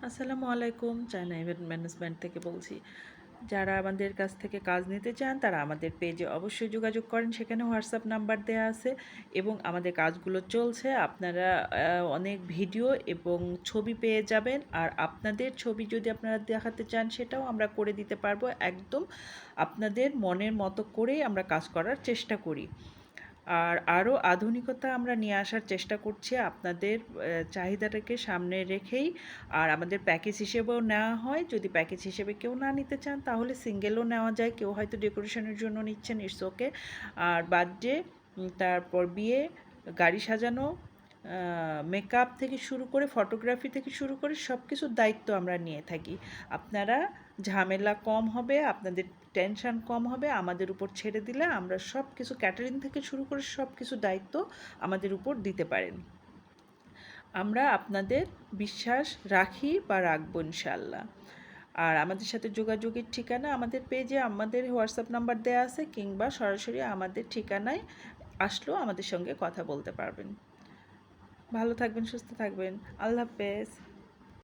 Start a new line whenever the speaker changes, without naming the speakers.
আসসালামু আলাইকুম, China event management থেকে বলছি। যারা আমাদের কাছ থেকে কাজ নিতে চান তারা আমাদের পেজে অবশ্যই যোগাযোগ করেন। সেখানে হোয়াটসঅ্যাপ নাম্বার দেওয়া আছে এবং আমাদের কাজগুলো চলছে। আপনারা অনেক ভিডিও এবং ছবি পেয়ে যাবেন। আর আপনাদের ছবি যদি আপনারা দেখাতে চান সেটাও আমরা করে দিতে পারবো। একদম আপনাদের মনের মতো করেই আমরা কাজ করার চেষ্টা করি। আর আরও আধুনিকতা আমরা নিয়ে আসার চেষ্টা করছি আপনাদের চাহিদাটাকে সামনে রেখেই। আর আমাদের প্যাকেজ হিসেবেও নেওয়া হয়। যদি প্যাকেজ হিসেবে কেউ না নিতে চান তাহলে সিঙ্গেলও নেওয়া যায়। কেউ হয়তো ডেকোরেশনের জন্য নিচ্ছেন, ইটস ওকে। আর বার্থডে, তারপর বিয়ে, গাড়ি সাজানো, মেকআপ থেকে শুরু করে ফটোগ্রাফি থেকে শুরু করে সব কিছুর দায়িত্ব আমরা নিয়ে থাকি। আপনারা ঝামেলা কম হবে, আপনাদের টেনশন কম হবে, আমাদের উপর ছেড়ে দিলে আমরা সব কিছু ক্যাটারিং থেকে শুরু করে সব কিছু দায়িত্ব আমাদের উপর দিতে পারেন। আমরা আপনাদের বিশ্বাস রাখি বা রাখবো ইনশাল্লাহ। আর আমাদের সাথে যোগাযোগের ঠিকানা আমাদের পেজে আমাদের হোয়াটসঅ্যাপ নাম্বার দেওয়া আছে, কিংবা সরাসরি আমাদের ঠিকানায় আসলেও আমাদের সঙ্গে কথা বলতে পারবেন। ভালো থাকবেন, সুস্থ থাকবেন। আল্লাহ হাফেজ।